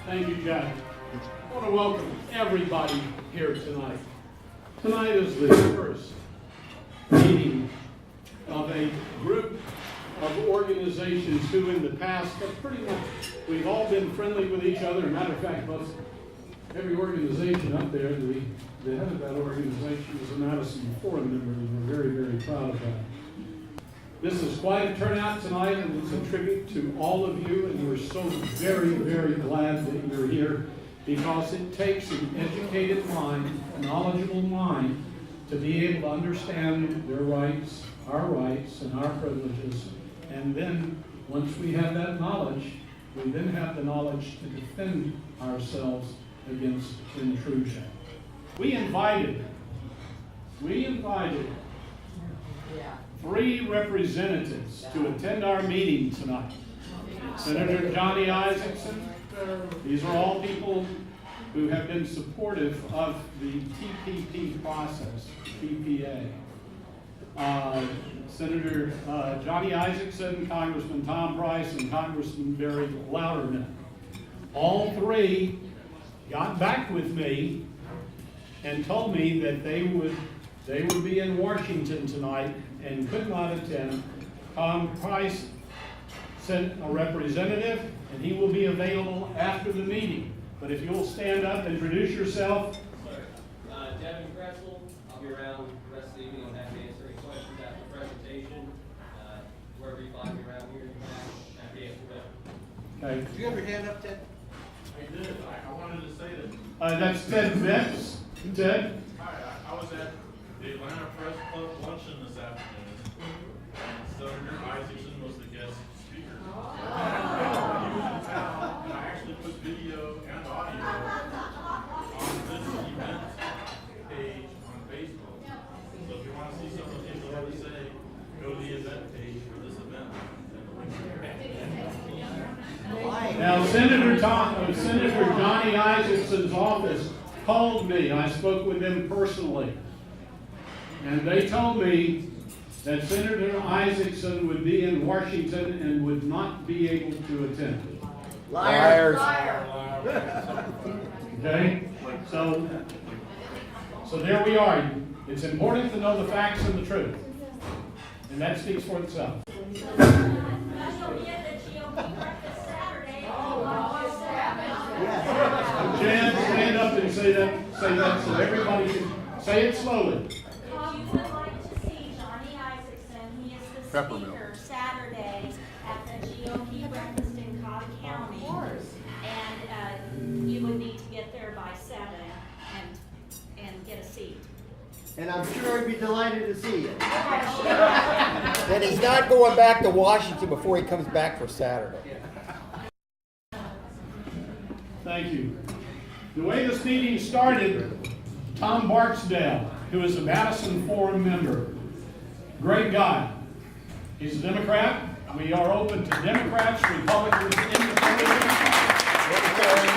Thank you, Jack. I want to welcome everybody here tonight. Tonight is the first meeting of a group of organizations who in the past have pretty much, we've all been friendly with each other. Matter of fact, every organization up there, the head of that organization is a Madison Forum member, and we're very, very proud of that. This is quite a turnout tonight, and it's a tribute to all of you, and we're so very, very glad that you're here, because it takes an educated mind, a knowledgeable mind, to be able to understand their rights, and our privileges. And then, once we have that knowledge, we then have the knowledge to defend ourselves against intrusion. We invited 3 representatives to attend our meeting tonight. Senator Johnny Isakson. These are all people who have been supportive of the TPP process, TPA. Senator Johnny Isakson, Congressman Tom Price, and Congressman Barry Louderman. All 3 got back with me and told me that they would be in Washington tonight and could not attend. Tom Price sent a representative, and he will be available after the meeting. But if you'll stand up and introduce yourself. Devin Kretzel, I'll be around the rest of the evening. I'm happy to answer any questions after the presentation. Wherever you find me around here, I'm happy to answer them. Okay. Did you have your hand up, Ted? I did. I wanted to say that. That's Ted Betts. Ted? Hi, I was at the Atlanta Press Club luncheon this afternoon, and Senator Isaacson was the guest speaker. He was in town, and I actually put video and audio on this event page on Facebook. So if you want to see some of the things I have to say, go to the event page for this event. Now, Senator Johnny Isaacson's office called me. I spoke with them personally. And they told me that Senator Isaacson would be in Washington and would not be able to attend. Liars. Okay? So there we are. It's important to know the facts and the truth. And that speaks for itself. Jan, stand up and say that so everybody can say it slowly. If you would like to see Johnny Isakson, he is the speaker Saturday at the GOP breakfast in Cobb County. And you would need to get there by 7 and get a seat. And I'm sure he'd be delighted to see you. And he's not going back to Washington before he comes back for Saturday. Thank you. The way this meeting started, Tom Barksdale, who is a Madison Forum member, great guy. He's a Democrat. We are open to Democrats, Republicans, Independents, Libertarians.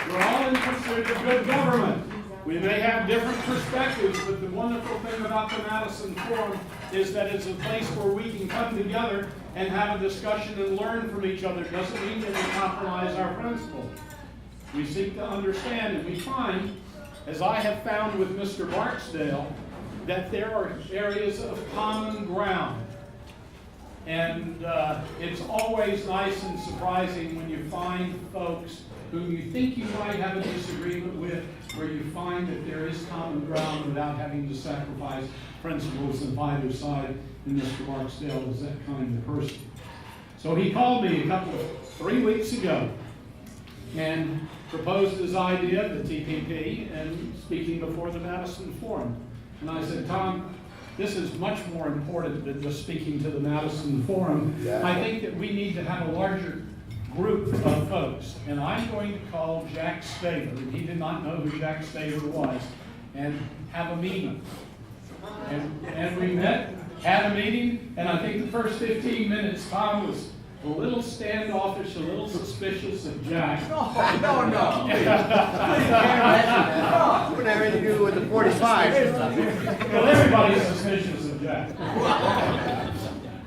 We're all in pursuit of good government. We may have different perspectives, but the wonderful thing about the Madison Forum is that it's a place where we can come together and have a discussion and learn from each other. It doesn't mean that we compromise our principles. We seek to understand, and we find, as I have found with Mr. Barksdale, that there are areas of common ground. And it's always nice and surprising when you find folks whom you think you might have a disagreement with, where you find that there is common ground without having to sacrifice principles of either side, and Mr. Barksdale is that kind of person. So he called me 3 weeks ago and proposed his idea of the TPP and speaking before the Madison Forum. And I said, Tom, this is much more important than just speaking to the Madison Forum. Yeah. I think that we need to have a larger group of folks. And I'm going to call Jack Staver, and he did not know who Jack Staver was, and have a meeting. And we met, had a meeting, and I think the first 15 minutes, Tom was a little standoffish, a little suspicious of Jack. No. It wouldn't have anything to do with the 45. Well, everybody's suspicious of Jack.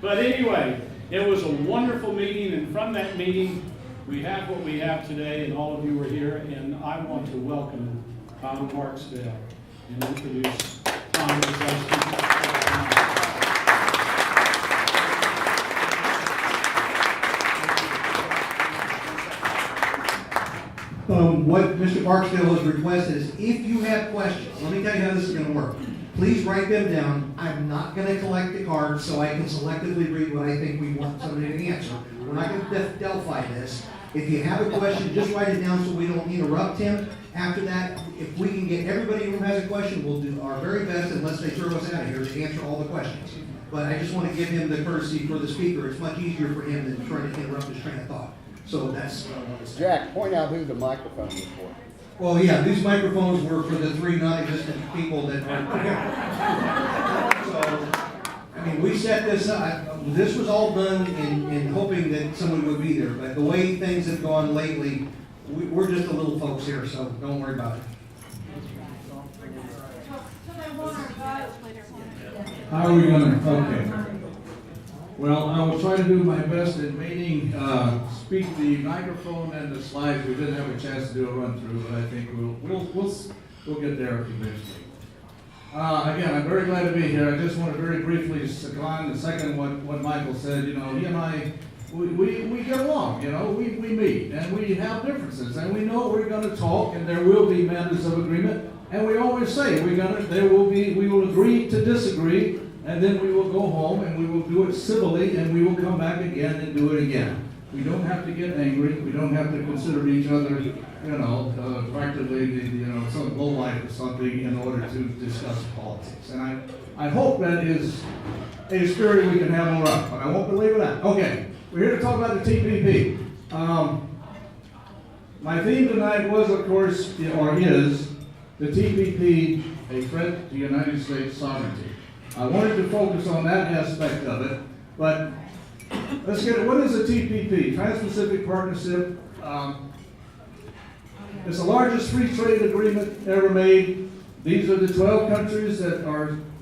But anyway, it was a wonderful meeting, and from that meeting, we have what we have today, and all of you are here, and I want to welcome Tom Marksdale and introduce Tom as our speaker. What Mr. Barksdale has requested is if you have questions, let me tell you how this is gonna work. Please write them down. I'm not gonna collect the cards so I can selectively read what I think we want somebody to answer. We're not gonna Delphi this. If you have a question, just write it down so we don't interrupt him. After that, if we can get everybody who has a question, we'll do our very best, unless they throw us out of here, to answer all the questions. But I just want to give him the courtesy for the speaker. It's much easier for him than trying to interrupt his train of thought. So that's what I want to say. Jack, point out who the microphone is for. Well, yeah, these microphones were for the three non-existent people that were here. So, I mean, we set this up, this was all done in hoping that somebody would be there, but the way things have gone lately, we're just the little folks here, so don't worry about it. How are we gonna, okay. Well, I will try to do my best in meeting, speak the microphone and the slides. We didn't have a chance to do a run through, but I think we'll get there eventually. Again, I'm very glad to be here. I just want to very briefly second what Michael said. You know, he and I, we get along, you know, we meet and we have differences and we know we're going to talk and there will be matters of agreement. And we always say we will agree to disagree, and then we will go home and we will do it civilly and we will come back again and do it again. We don't have to get angry. We don't have to consider each other, you know, practically, some lowlife or something in order to discuss politics. And I hope that is a spirit we can have on up, but I won't believe that. Okay, we're here to talk about the TPP. My theme tonight was, of course, or is, the TPP a threat to United States sovereignty? I wanted to focus on that aspect of it, but let's get it. What is a TPP? Trans-Pacific Partnership. It's the largest free trade agreement ever made. These are the 12 countries that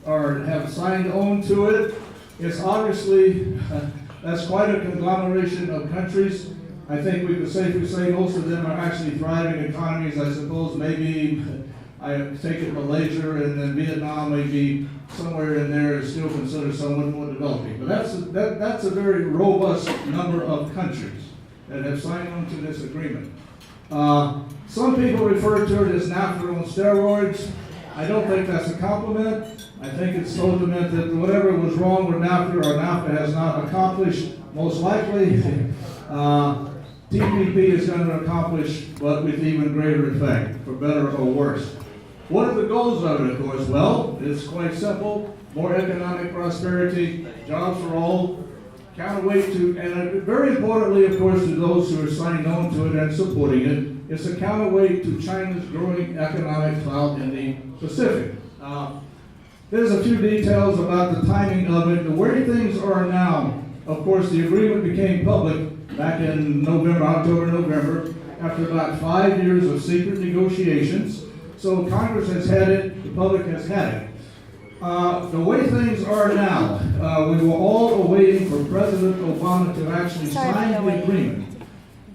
have signed on to it. It's obviously, that's quite a conglomeration of countries. I think we could safely say most of them are actually thriving economies. I suppose maybe I take it Malaysia and then Vietnam may be somewhere in there is still considered somewhat more developing. But that's a very robust number of countries that have signed on to this agreement. Some people refer to it as NAFTA on steroids. I don't think that's a compliment. I think it's sentiment that whatever was wrong with NAFTA or NAFTA has not accomplished, most likely, TPP is going to accomplish, but with even greater effect, for better or worse. What are the goals of it, of course? Well, it's quite simple. More economic prosperity, jobs for all, counterweight to, and very importantly, of course, to those who are signing on to it and supporting it, it's a counterweight to China's growing economic clout in the Pacific. There's a few details about the timing of it. The way things are now, of course, the agreement became public back in October, November, after about 5 years of secret negotiations. So Congress has had it, the public has had it. The way things are now, we were all awaiting for President Obama to actually sign the agreement.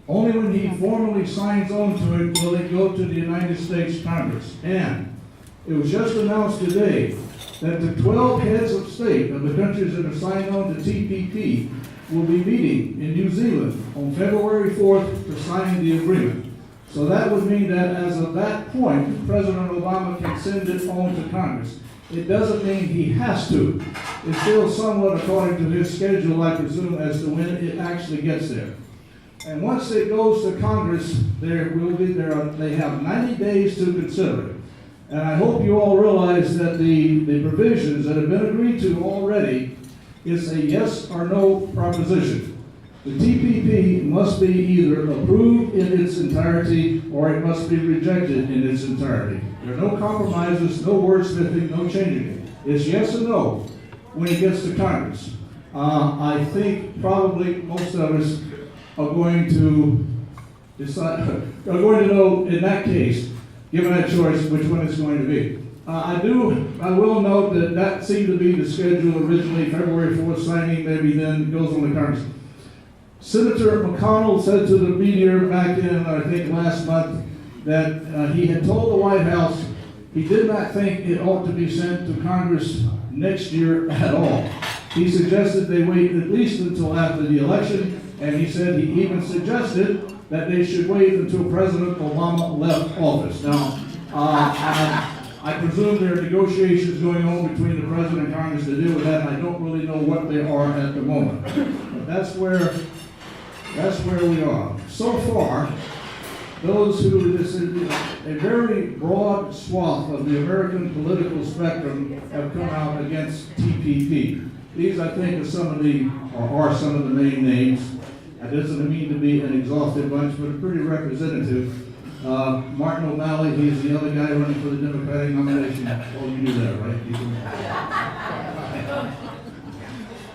Only when he formally signs on to it will it go to the United States Congress. And it was just announced today that the 12 heads of state of the countries that have signed on to TPP will be meeting in New Zealand on February 4th to sign the agreement. So that would mean that as of that point, President Obama can send it on to Congress. It doesn't mean he has to. It's still somewhat according to his schedule, I presume, as to when it actually gets there. And once it goes to Congress, they have 90 days to consider it. And I hope you all realize that the provisions that have been agreed to already is a yes or no proposition. The TPP must be either approved in its entirety or it must be rejected in its entirety. There are no compromises, no wordsmithing, no changing it. It's yes or no when it gets to Congress. I think probably most of us are going to decide, are going to know in that case given that choice, which one it's going to be. I will note that that seemed to be the schedule originally, February 4th signing, maybe then goes on the currency. Senator McConnell said to the media back in, I think last month, that he had told the White House he did not think it ought to be sent to Congress next year at all. He suggested they wait at least until after the election, and he said he even suggested that they should wait until President Obama left office. Now, I presume there are negotiations going on between the President and Congress to deal with that, and I don't really know what they are at the moment. But that's where we are. So far, those who, this is a very broad swath of the American political spectrum have come out against TPP. These, I think, are some of the main names. That doesn't mean to be an exhaustive bunch, but pretty representative. Martin O'Malley, he's the other guy running for the Democratic nomination. Oh, you knew that, right?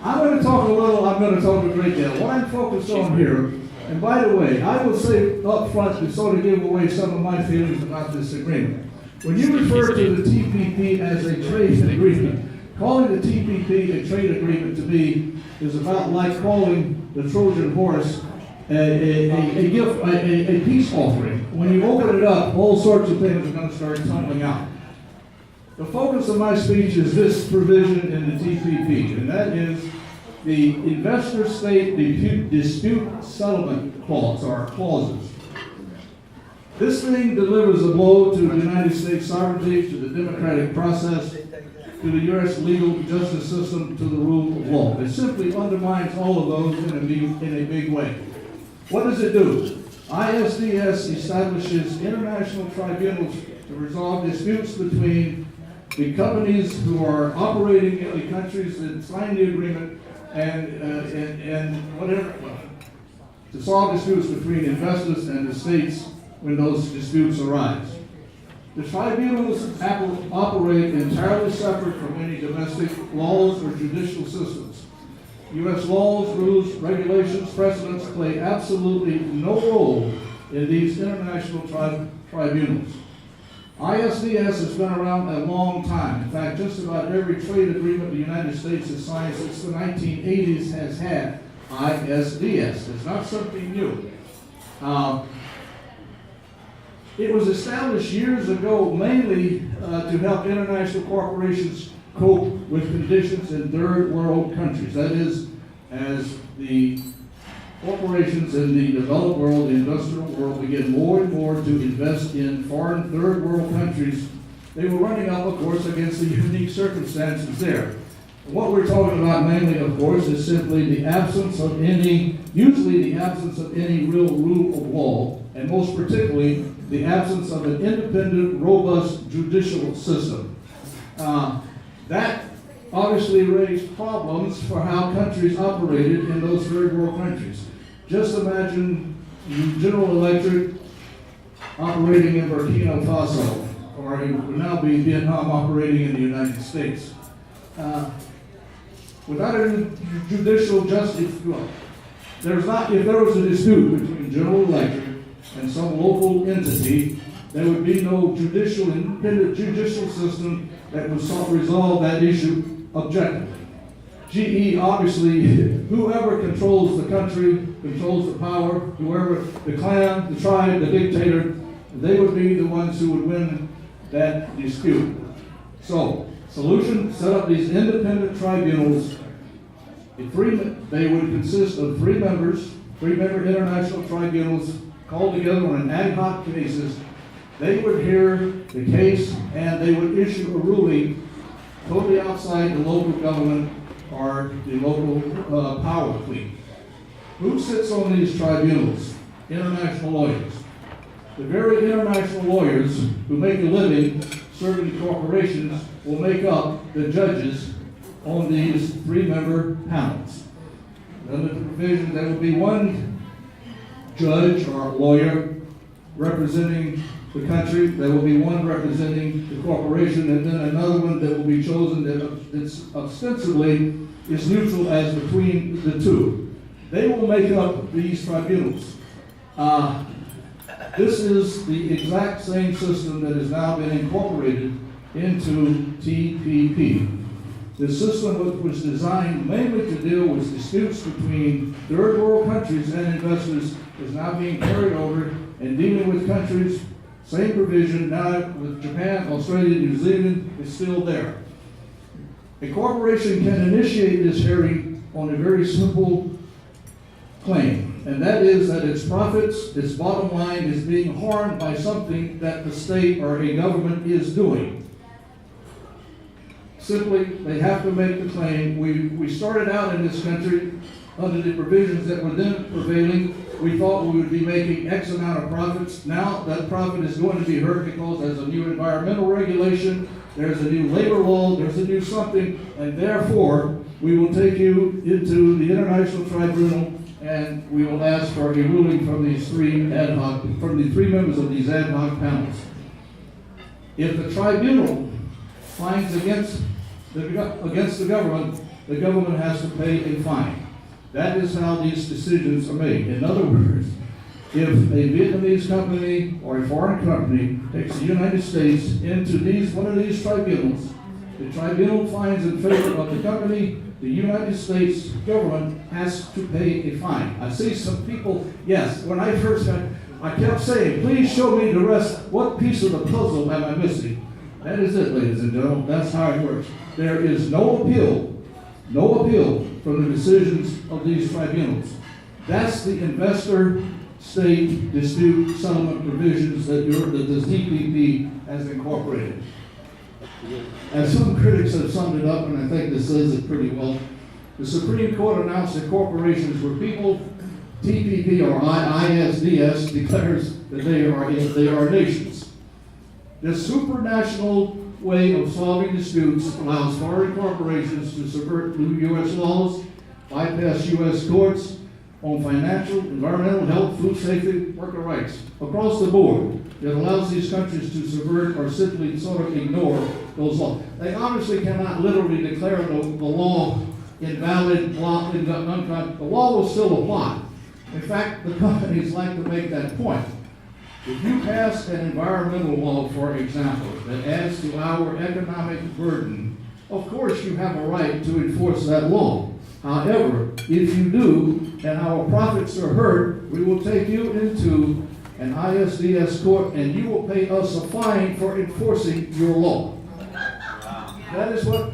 I'm going to talk a great deal. What I'm focused on here, and by the way, I will say up front to sort of give away some of my feelings about this agreement. When you refer to the TPP as a trade agreement, calling the TPP a trade agreement to me is about like calling the Trojan horse a gift, a peace offering. When you open it up, all sorts of things are going to start tumbling out. The focus of my speech is this provision in the TPP, and that is the investor-state dispute settlement clause, or clauses. This thing delivers a blow to the United States sovereignty, to the democratic process, to the U.S. legal justice system, to the rule of law. It simply undermines all of those in a big way. What does it do? ISDS establishes international tribunals to resolve disputes between the companies who are operating in the countries that signed the agreement and whatever, to solve disputes between investors and the states when those disputes arise. The tribunals operate entirely separate from any domestic laws or judicial systems. U.S. laws, rules, regulations, precedents play absolutely no role in these international tribunals. ISDS has been around a long time. In fact, just about every trade agreement the United States has signed since the 1980s has had ISDS. It's not something new. It was established years ago mainly to help international corporations cope with conditions in third world countries. That is, as the corporations in the developed world, the industrial world, begin more and more to invest in foreign third world countries, they were running up, of course, against the unique circumstances there. And what we're talking about mainly, of course, is simply the absence of any real rule of law, and most particularly, the absence of an independent, robust judicial system. That obviously raised problems for how countries operated in those third world countries. Just imagine General Electric operating in Burkina Faso, or it would now be Vietnam operating in the United States. Without a judicial justice, well, if there was a dispute between General Electric and some local entity, there would be no independent judicial system that would resolve that issue objectively. GE, obviously, whoever controls the country, controls the power, whoever, the clan, the tribe, the dictator, they would be the ones who would win that dispute. So, solution, set up these independent tribunals. They would consist of three-member international tribunals called together on an ad hoc basis. They would hear the case and they would issue a ruling totally outside the local government or the local power clique. Who sits on these tribunals? International lawyers. The very international lawyers who make a living serving corporations will make up the judges on these three-member panels. Under the provision, there will be one judge or lawyer representing the country, there will be one representing the corporation, and then another one that will be chosen that ostensibly is neutral as between the two. They will make up these tribunals. This is the exact same system that has now been incorporated into TPP. The system was designed mainly to deal with disputes between third world countries and investors is now being carried over and dealing with countries, same provision now with Japan, Australia, New Zealand is still there. A corporation can initiate this hearing on a very simple claim, and that is that its profits, its bottom line is being harmed by something that the state or a government is doing. Simply, they have to make the claim. We started out in this country under the provisions that were then prevailing. We thought we would be making X amount of profits. Now that profit is going to be hurt because there's a new environmental regulation, there's a new labor law, there's a new something, and therefore we will take you into the International Tribunal and we will ask for a ruling from these three members of these ad hoc panels. If the tribunal finds against the government has to pay a fine. That is how these decisions are made. In other words, if a Vietnamese company or a foreign company takes the United States into one of these tribunals, the tribunal finds in favor of the company, the United States government has to pay a fine. I see some people, yes, when I first got, I kept saying, please show me the rest, what piece of the puzzle am I missing? That is it, ladies and gentlemen, that's how it works. There is no appeal from the decisions of these tribunals. That's the investor-state dispute settlement provisions that the TPP has incorporated. As some critics have summed it up, and I think this says it pretty well, the Supreme Court announced that corporations were people. TPP or ISDS declares that they are nations. This supranational way of solving disputes allows foreign corporations to subvert U.S. laws, bypass U.S. courts on financial, environmental, health, food safety, worker rights. Across the board, it allows these countries to subvert or simply sort of ignore those laws. They obviously cannot literally declare the law invalid, the law will still apply. In fact, the companies like to make that point. If you pass an environmental law, for example, that adds to our economic burden, of course you have a right to enforce that law. However, if you do, and our profits are hurt, we will take you into an ISDS court and you will pay us a fine for enforcing your law. That is what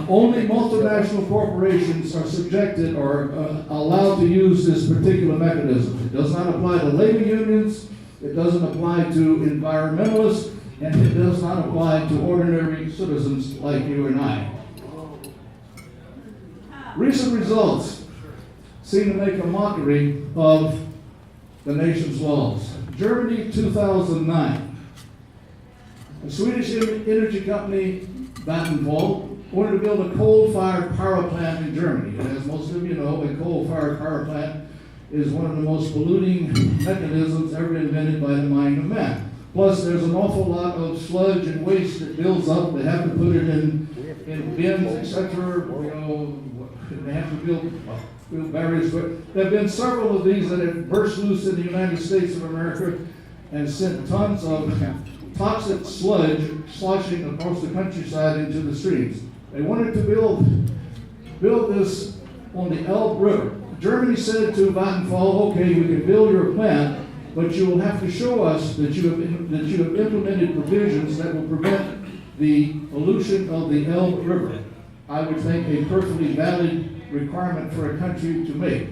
only multinational corporations are subjected or allowed to use this particular mechanism. It does not apply to labor unions, it doesn't apply to environmentalists, and it does not apply to ordinary citizens like you and I. Recent results seem to make a mockery of the nation's laws. Germany, 2009. A Swedish energy company, Vattenfall, wanted to build a coal-fired power plant in Germany. And as most of you know, a coal-fired power plant is one of the most polluting mechanisms ever invented by the mind of man. Plus, there's an awful lot of sludge and waste that builds up. They have to put it in bins, etc. They have to build barriers. But there have been several of these that have burst loose in the United States of America and sent tons of toxic sludge sloshing across the countryside into the streams. They wanted to build this on the Elbe River. Germany said to Vattenfall, okay, we can build your plant, but you will have to show us that you have implemented provisions that will prevent the pollution of the Elbe River. I would think a perfectly valid requirement for a country to make.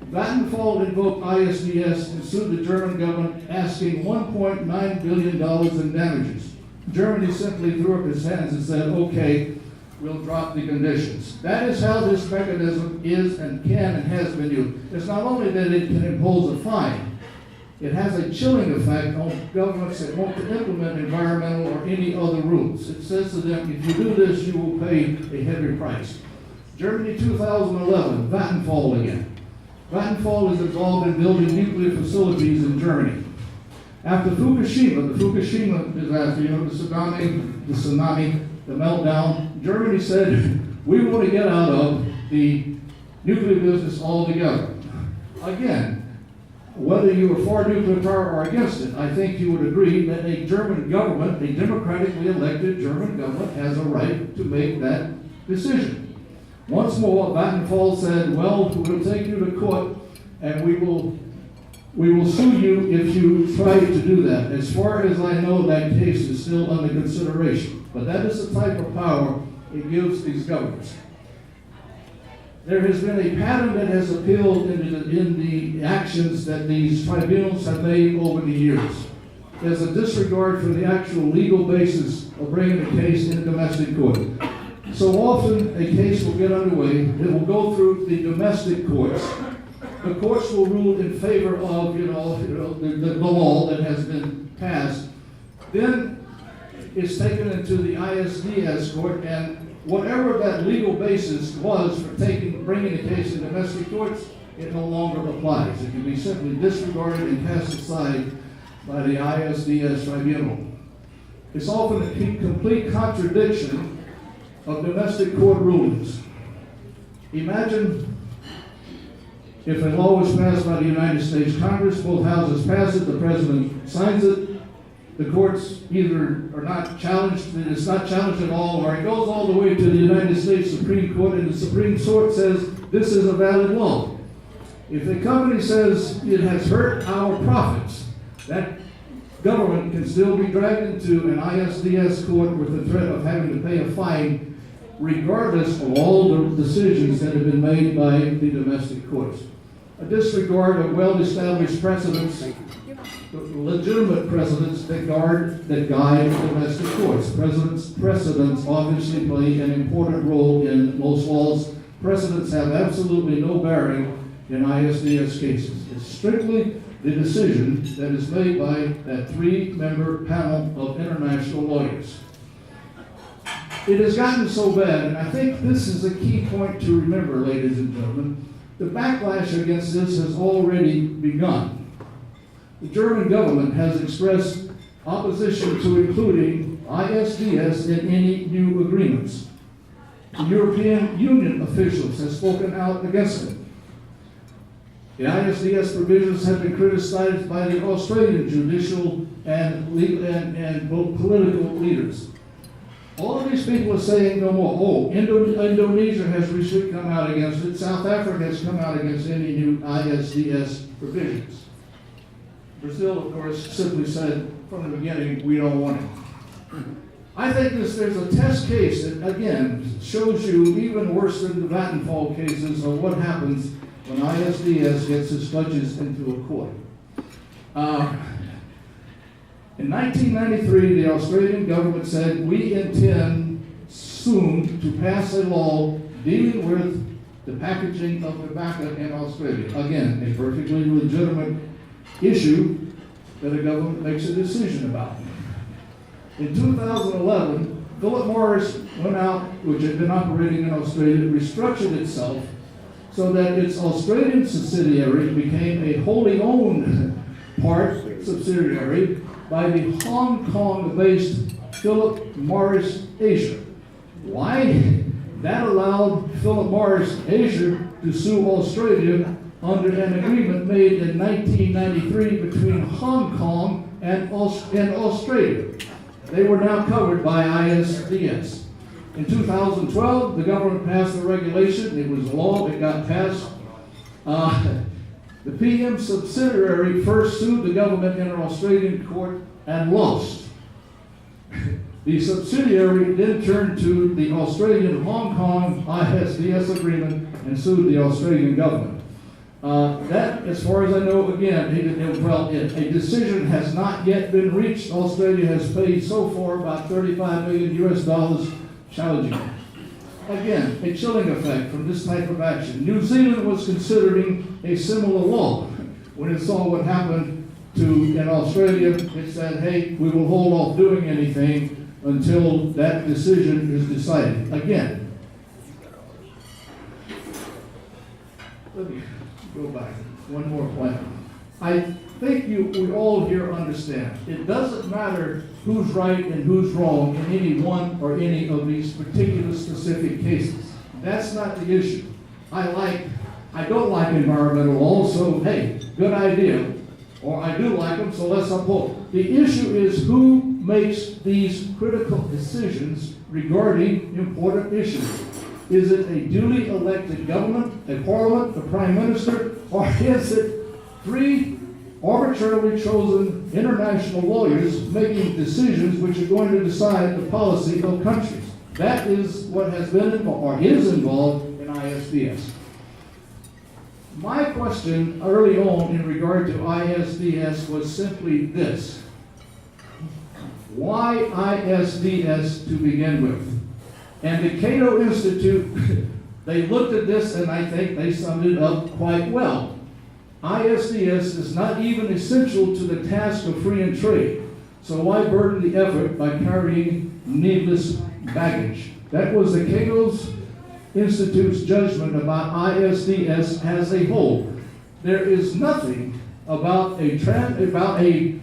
Vattenfall invoked ISDS and sued the German government, asking $1.9 billion in damages. Germany simply threw up its hands and said, okay, we'll drop the conditions. That is how this mechanism is and can and has been used. It's not only that it can impose a fine, it has a chilling effect on governments that want to implement environmental or any other rules. It says to them, if you do this, you will pay a heavy price. Germany, 2011, Vattenfall again. Vattenfall is involved in building nuclear facilities in Germany. After Fukushima, the Fukushima disaster, the tsunami, the meltdown, Germany said, we want to get out of the nuclear business altogether. Again, whether you are for nuclear power or against it, I think you would agree that a German government, a democratically elected German government, has a right to make that decision. Once more, Vattenfall said, well, we'll take you to court and we will sue you if you try to do that. As far as I know, that case is still under consideration. But that is the type of power it gives these governments. There has been a pattern that has appealed in the actions that these tribunals have made over the years. There's a disregard for the actual legal basis of bringing a case in domestic court. So often a case will get underway, it will go through the domestic courts. The courts will rule in favor of the law that has been passed. Then it's taken into the ISDS court, and whatever that legal basis was for bringing the case in domestic courts, it no longer applies. It can be simply disregarded and cast aside by the ISDS tribunal. It's often a complete contradiction of domestic court rulings. Imagine if a law was passed by the United States Congress, both houses pass it, the president signs it, the courts either are not challenged, it's not challenged at all, or it goes all the way to the United States Supreme Court, and the Supreme Court says this is a valid law. If a company says it has hurt our profits, that government can still be dragged into an ISDS court with the threat of having to pay a fine, regardless of all the decisions that have been made by the domestic courts. A disregard of well-established precedents, legitimate precedents that guide domestic courts. Precedents obviously play an important role in most laws. Precedents have absolutely no bearing in ISDS cases. It's strictly the decision that is made by that 3-member panel of international lawyers. It has gotten so bad, and I think this is a key point to remember, ladies and gentlemen. The backlash against this has already begun. The German government has expressed opposition to including ISDS in any new agreements. The European Union officials have spoken out against it. The ISDS provisions have been criticized by the Australian judicial and political leaders. All of these people are saying no more. Oh, Indonesia has recently come out against it. South Africa has come out against any new ISDS provisions. Brazil, of course, simply said from the beginning, we don't want it. I think there's a test case that, again, shows you even worse than the Vattenfall cases of what happens when ISDS gets its clutches into a court. In 1993, the Australian government said, we intend soon to pass a law dealing with the packaging of tobacco in Australia. Again, a perfectly legitimate issue that a government makes a decision about. In 2011, Philip Morris went out, which had been operating in Australia, restructured itself so that its Australian subsidiary became a wholly owned subsidiary by the Hong Kong-based Philip Morris Asia. Why? That allowed Philip Morris Asia to sue Australia under an agreement made in 1993 between Hong Kong and Australia. They were now covered by ISDS. In 2012, the government passed a regulation. It was a law that got passed. The PM subsidiary first sued the government in an Australian court and lost. The subsidiary then turned to the Australian Hong Kong ISDS agreement and sued the Australian government. That, as far as I know, again, a decision has not yet been reached. Australia has paid so far about $35 million challenging it. Again, a chilling effect from this type of action. New Zealand was considering a similar law. When it saw what happened in Australia, it said, hey, we will hold off doing anything until that decision is decided. Again, let me go back. One more point. I think we all here understand. It doesn't matter who's right and who's wrong in any one or any of these particular specific cases. That's not the issue. I like I don't like environmental laws, so hey, good idea. Or I do like them, so let's uphold. The issue is who makes these critical decisions regarding important issues. Is it a duly elected government, a parliament, a prime minister, or is it three arbitrarily chosen international lawyers making decisions which are going to decide the policy of countries? That is what has been involved, or is involved in ISDS. My question early on in regard to ISDS was simply this. Why ISDS to begin with? And the Cato Institute, they looked at this and I think they summed it up quite well. ISDS is not even essential to the task of free and trade. So why burden the effort by carrying needless baggage? That was the Cato Institute's judgment about ISDS as a whole. There is nothing about a trade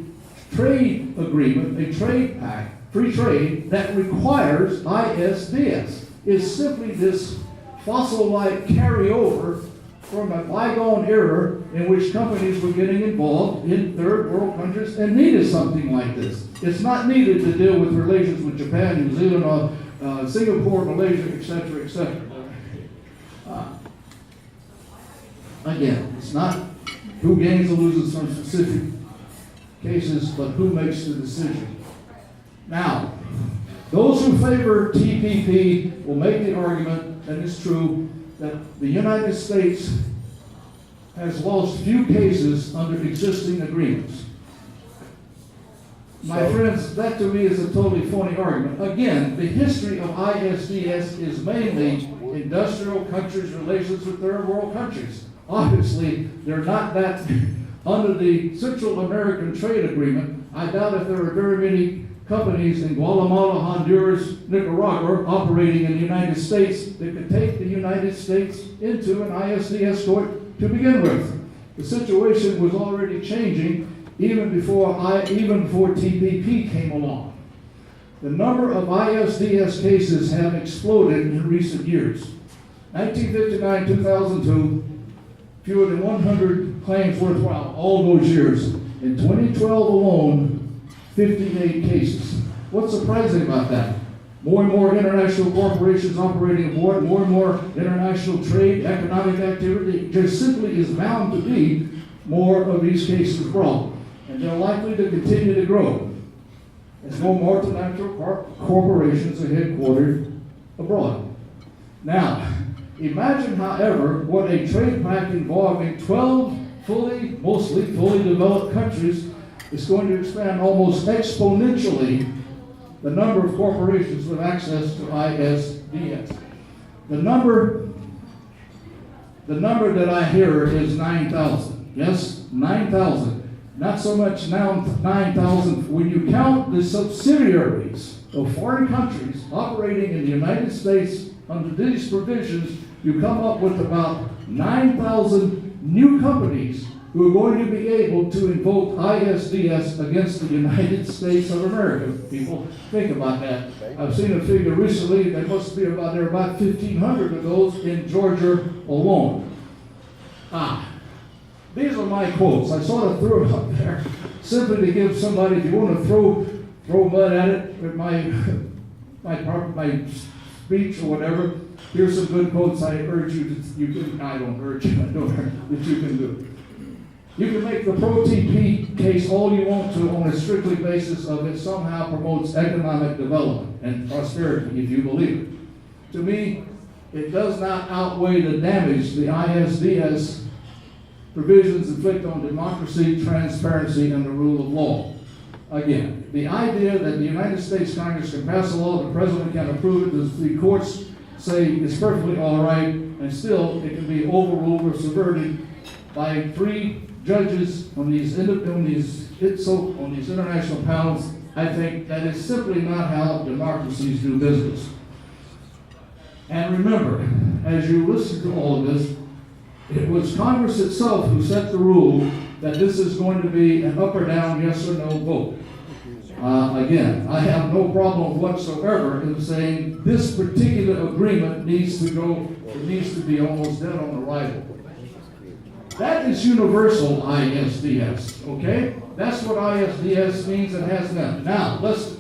agreement, a trade pact, free trade, that requires ISDS. It's simply this fossil-like carryover from a bygone era in which companies were getting involved in third world countries and needed something like this. It's not needed to deal with relations with Japan, New Zealand, Singapore, Malaysia, etc., etc. Again, it's not who gains or loses from specific cases, but who makes the decision. Now, those who favor TPP will make the argument, and it's true, that the United States has lost few cases under existing agreements. My friends, that to me is a totally phony argument. Again, the history of ISDS is mainly industrial countries' relations with third world countries. Obviously, they're not that, under the Central American Trade Agreement, I doubt if there are very many companies in Guatemala, Honduras, Nicaragua operating in the United States that could take the United States into an ISDS court to begin with. The situation was already changing even before TPP came along. The number of ISDS cases have exploded in recent years. 1959, 2002, fewer than 100 claims worthwhile all those years. In 2012 alone, 58 cases. What's surprising about that? More and more international corporations operating abroad, more and more international trade, economic activity. There simply is bound to be more of these cases brought. And they're likely to continue to grow as more multinational corporations are headquartered abroad. Now, imagine, however, what a trade pact involving 12 mostly fully developed countries is going to expand almost exponentially the number of corporations with access to ISDS. The number that I hear is 9,000. Yes, 9,000. Not so much now 9,000. When you count the subsidiaries of foreign countries operating in the United States under these provisions, you come up with about 9,000 new companies who are going to be able to invoke ISDS against the United States of America. People, think about that. I've seen a figure recently, there must be there are about 1,500 of those in Georgia alone. These are my quotes. I sort of threw it up there simply to give somebody, if you want to throw mud at it with my speech or whatever, here's some good quotes I urge you to, I don't urge you, I don't urge that you can do. You can make the pro-TP case all you want to on a strictly basis of it somehow promotes economic development and prosperity, if you believe it. To me, it does not outweigh the damage the ISDS provisions inflict on democracy, transparency, and the rule of law. Again, the idea that the United States Congress can pass a law, the president can approve it, the courts say it's perfectly all right, and still it can be overruled or subverted by 3 judges on these international panels. I think that is simply not how democracies do business. And remember, as you listen to all of this, it was Congress itself who set the rule that this is going to be an up or down, yes or no vote. Again, I have no problem whatsoever in saying this particular agreement needs to be almost dead on arrival. That is universal ISDS, okay? That's what ISDS means and has meant. Now, let's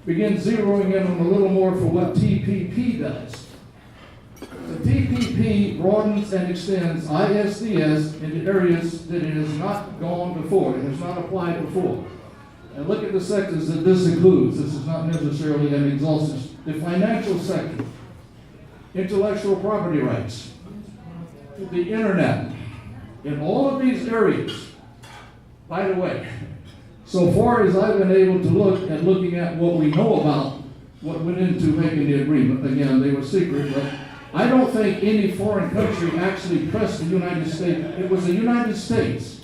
begin zeroing in on a little more for what TPP does. The TPP broadens and extends ISDS into areas that it has not gone before, it has not applied before. And look at the sectors that this includes. This is not necessarily an exhaustive. The financial sector, intellectual property rights, the internet. In all of these areas, by the way, so far as I've been able to looking at what we know about what went into making the agreement, again, they were secret, but I don't think any foreign country actually pressed the United States. It was the United States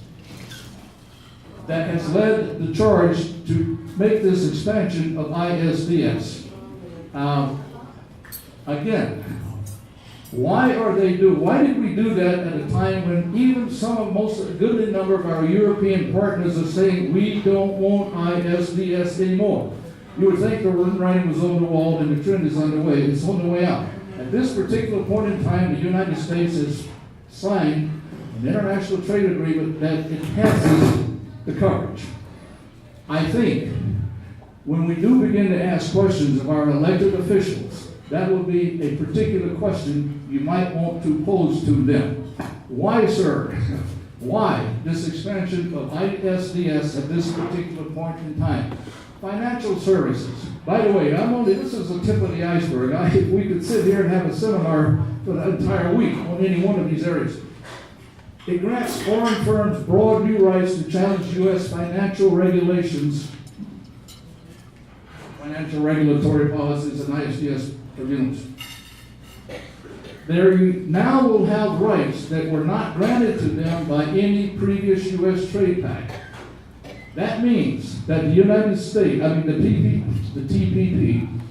that has led the charge to make this expansion of ISDS. Again, why did we do that at a time when even a goodly number of our European partners are saying we don't want ISDS anymore? You would think the writing was on the wall and the trend is underway. It's on the way out. At this particular point in time, the United States has signed an international trade agreement that enhances the coverage. I think when we do begin to ask questions of our elected officials, that will be a particular question you might want to pose to them. Why, sir? Why this expansion of ISDS at this particular point in time? Financial services. By the way, this is the tip of the iceberg. We could sit here and have a seminar for the entire week on any one of these areas. It grants foreign firms broad new rights to challenge U.S. financial regulations, financial regulatory policies, and ISDS tribunals. They now will have rights that were not granted to them by any previous U.S. trade pact. That means that the United States, the TPP,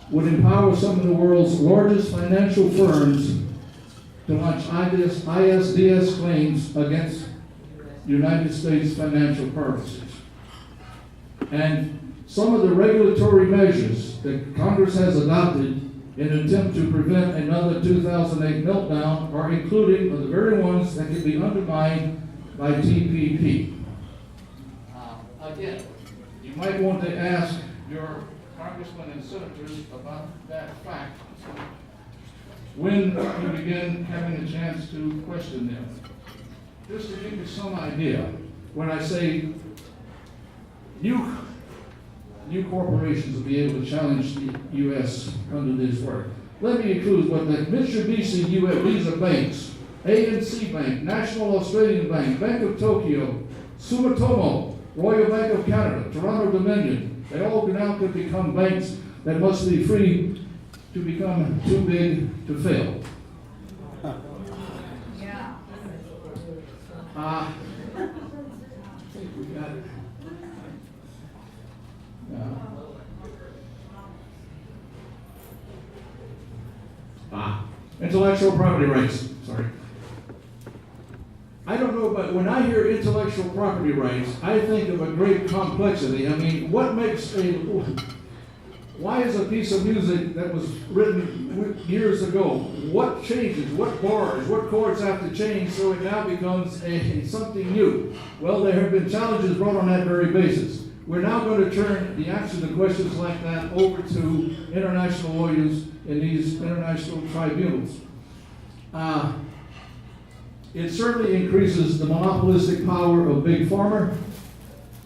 would empower some of the world's largest financial firms to launch ISDS claims against United States financial purposes. And some of the regulatory measures that Congress has adopted in an attempt to prevent another 2008 meltdown are including the very ones that can be undermined by TPP. Again, you might want to ask your congressmen and senators about that fact when you begin having a chance to question them. Just to give you some idea, when I say new corporations will be able to challenge the U.S. under this work, let me include what the Mitsubishi U.S. These are banks: ANC Bank, National Australian Bank, Bank of Tokyo, Sumitomo, Royal Bank of Canada, Toronto Dominion. They all now could become banks that must be free to become too big to fail. Yeah. I think we got it. Intellectual property rights. Sorry. I don't know, but when I hear intellectual property rights, I think of a great complexity. Why is a piece of music that was written years ago, what changes, what bars, what chords have to change so it now becomes something new? Well, there have been challenges brought on that very basis. We're now going to turn the answer to questions like that over to international lawyers in these international tribunals. It certainly increases the monopolistic power of Big Pharma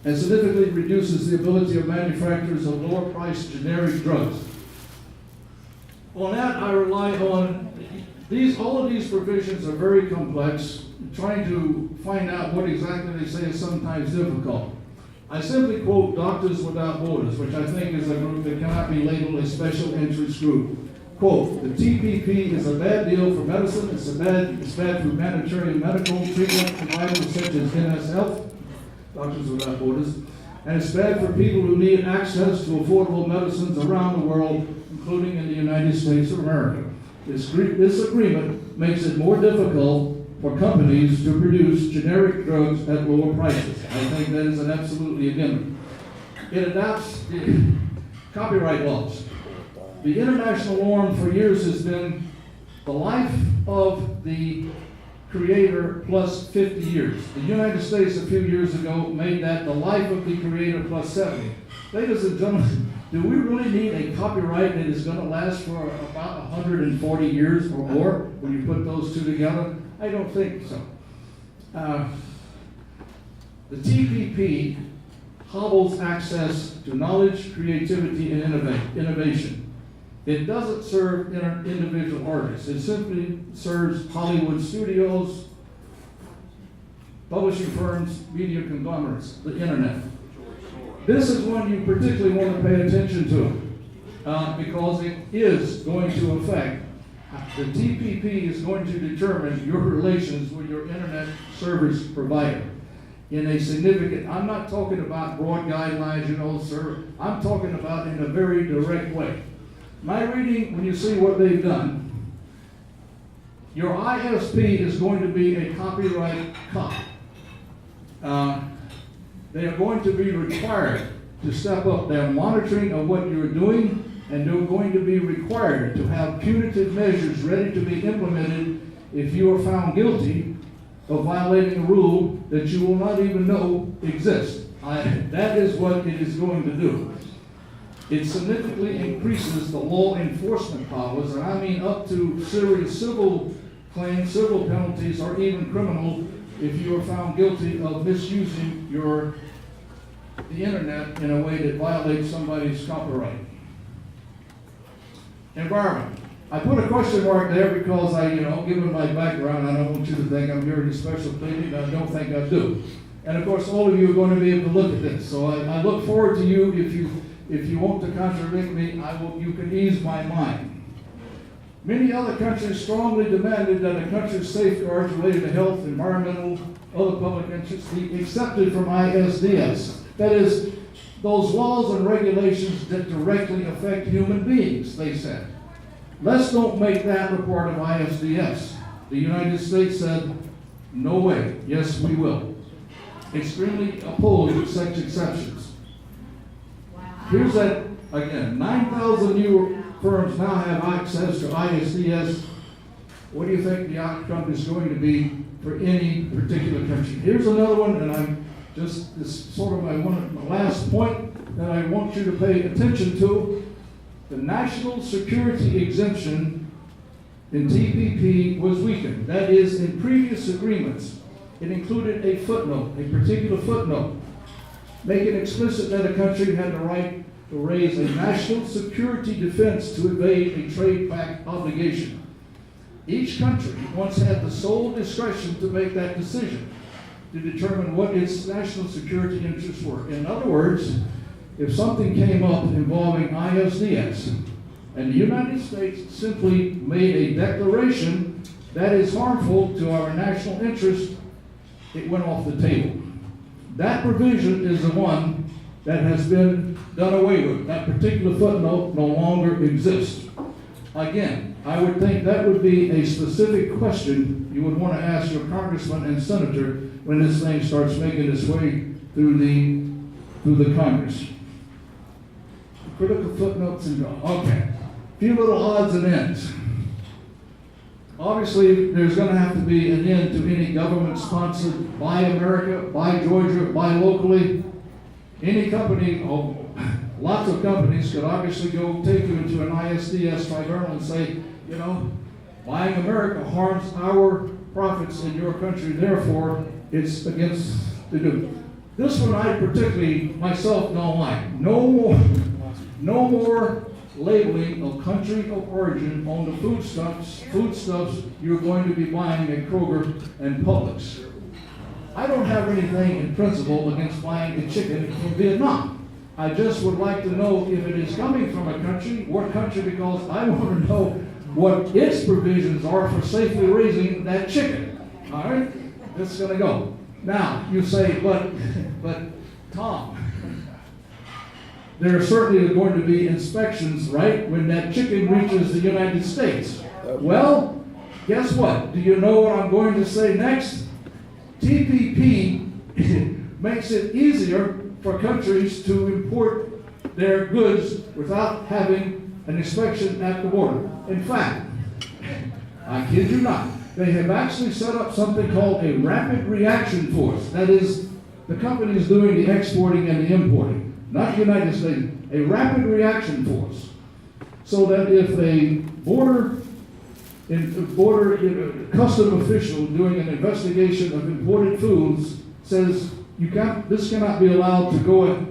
and significantly reduces the ability of manufacturers of lower-priced generic drugs. On that, I rely on all of these provisions are very complex. Trying to find out what exactly they say is sometimes difficult. I simply quote Doctors Without Borders, which I think is a group that cannot be labeled a special interest group. Quote, the TPP is a bad deal for medicine, it's bad for humanitarian medical treatment providers such as NS Health, Doctors Without Borders, and it's bad for people who need access to affordable medicines around the world, including in the United States of America. This agreement makes it more difficult for companies to produce generic drugs at lower prices. I think that is an absolutely a given. It adopts the copyright laws. The international norm for years has been the life of the creator plus 50 years. The United States a few years ago made that the life of the creator plus 70. Ladies and gentlemen, do we really need a copyright that is going to last for about 140 years or more when you put those two together? I don't think so. The TPP hobbles access to knowledge, creativity, and innovation. It doesn't serve individual artists. It simply serves Hollywood studios, publishing firms, media conglomerates, the internet. This is one you particularly want to pay attention to because it is going to affect, the TPP is going to determine your relations with your internet service provider in a significant, I'm not talking about broad guidelines, sir. I'm talking about in a very direct way. My reading, when you see what they've done, your ISP is going to be a copyright cop. They are going to be required to step up their monitoring of what you're doing, and they're going to be required to have punitive measures ready to be implemented if you are found guilty of violating a rule that you will not even know exists. That is what it is going to do. It significantly increases the law enforcement powers, and I mean up to serious civil claims, civil penalties, or even criminal if you are found guilty of misusing the internet in a way that violates somebody's copyright. Environment. I put a question mark there because given my background, I don't want you to think I'm here in special pleading. I don't think I do. And of course, all of you are going to be able to look at this. So I look forward to you. If you want to contradict me, you can ease my mind. Many other countries strongly demanded that a country's safeguards related to health, environmental, other public interests be accepted from ISDS. That is, those laws and regulations that directly affect human beings, they said. Let's don't make that a part of ISDS. The United States said, no way, yes we will. Extremely opposed such exceptions. Here's that, again, 9,000 new firms now have access to ISDS. What do you think the outcome is going to be for any particular country? Here's another one, and this is sort of my last point that I want you to pay attention to. The national security exemption in TPP was weakened. That is, in previous agreements, it included a footnote, a particular footnote, making explicit that a country had the right to raise a national security defense to evade a trade pact obligation. Each country once had the sole discretion to make that decision, to determine what its national security interests were. In other words, if something came up involving ISDS, and the United States simply made a declaration that is harmful to our national interest, it went off the table. That provision is the one that has been done away with. That particular footnote no longer exists. Again, I would think that would be a specific question you would want to ask your congressman and senator when this thing starts making its way through the Congress. Critical footnotes and okay. A few little odds and ends. Obviously, there's going to have to be an end to any government-sponsored buy America, buy Georgia, buy locally. Any company, lots of companies could obviously go take you into an ISDS tribunal and say, buying America harms our profits in your country, therefore it's against the duty. This one I particularly myself don't like. No more labeling of country of origin on the foodstuffs you're going to be buying at Kroger and Publix. I don't have anything in principle against buying a chicken from Vietnam. I just would like to know if it is coming from a country, what country, because I want to know what its provisions are for safely raising that chicken. All right? This is going to go. Now, you say, but Tom, there are certainly going to be inspections, right, when that chicken reaches the United States. Well, guess what? Do you know what I'm going to say next? TPP makes it easier for countries to import their goods without having an inspection at the border. In fact, I kid you not, They have actually set up something called a rapid reaction force. That is, the companies doing the exporting and the importing, not the United States. A rapid reaction force. So that if a border custom official doing an investigation of imported foods says this cannot be allowed to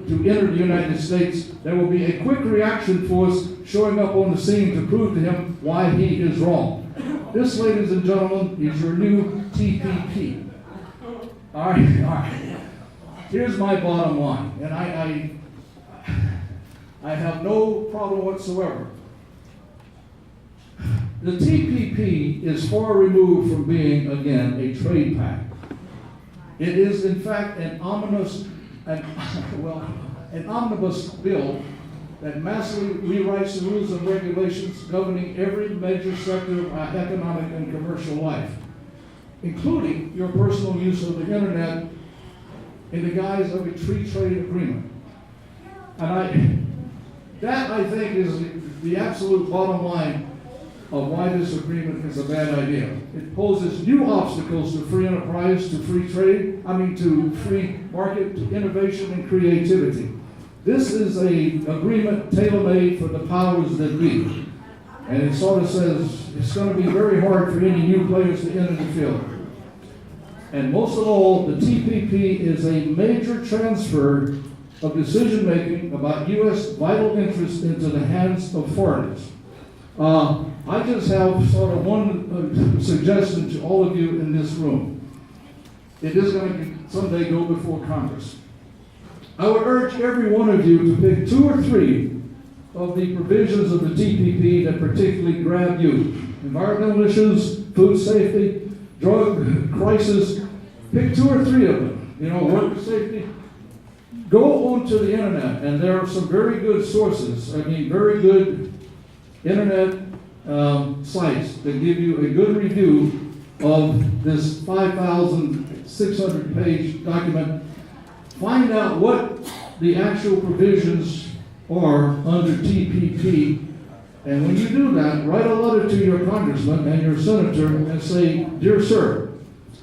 enter the United States, there will be a quick reaction force showing up on the scene to prove to him why he is wrong. This, ladies and gentlemen, is your new TPP. All right. Here's my bottom line, and I have no problem whatsoever. The TPP is far removed from being, again, a trade pact. It is, in fact, an omnibus bill that massively rewrites the rules and regulations governing every major sector of our economic and commercial life, including your personal use of the internet in the guise of a free trade agreement. And that I think is the absolute bottom line of why this agreement is a bad idea. It poses new obstacles to free enterprise, to free trade, to free market, to innovation and creativity. This is an agreement tailor-made for the powers that be. And it sort of says it's going to be very hard for any new players to enter the field. And most of all, the TPP is a major transfer of decision-making about U.S. vital interests into the hands of foreigners. I just have sort of one suggestion to all of you in this room. It is going to someday go before Congress. I would urge every one of you to pick 2 or 3 of the provisions of the TPP that particularly grab you. Environmental issues, food safety, drug crisis. Pick 2 or 3 of them. Worker safety. Go onto the internet, and there are some very good sources. Very good internet sites that give you a good review of this 5,600 page document. Find out what the actual provisions are under TPP, and when you do that, write a letter to your congressman and your senator and say, "Dear sir,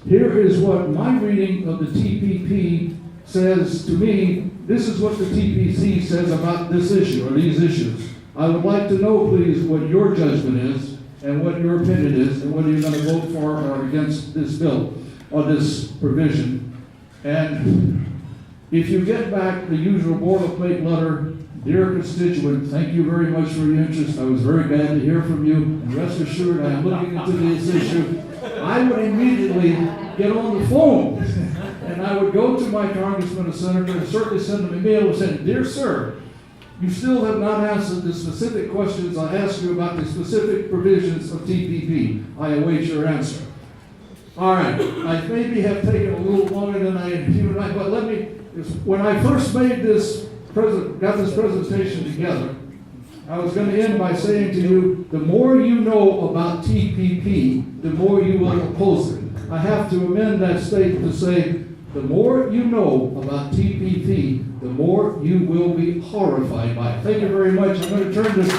here is what my reading of the TPP says to me. This is what the TPP says about this issue or these issues. I would like to know, please, what your judgment is and what your opinion is and whether you're going to vote for or against this bill or this provision." And if you get back the usual boilerplate letter, "Dear constituent, thank you very much for your interest. I was very glad to hear from you. And rest assured, I am looking into this issue," I would immediately get on the phone and I would go to my congressman or senator and certainly send them an email and say, "Dear sir, you still have not answered the specific questions I asked you about the specific provisions of TPP. I await your answer." All right, I maybe have taken a little longer than I even like, but when I first made got this presentation together, I was going to end by saying to you, the more you know about TPP, the more you will oppose it. I have to amend that statement to say, the more you know about TPP, the more you will be horrified by it. Thank you very much. I'm going to turn this.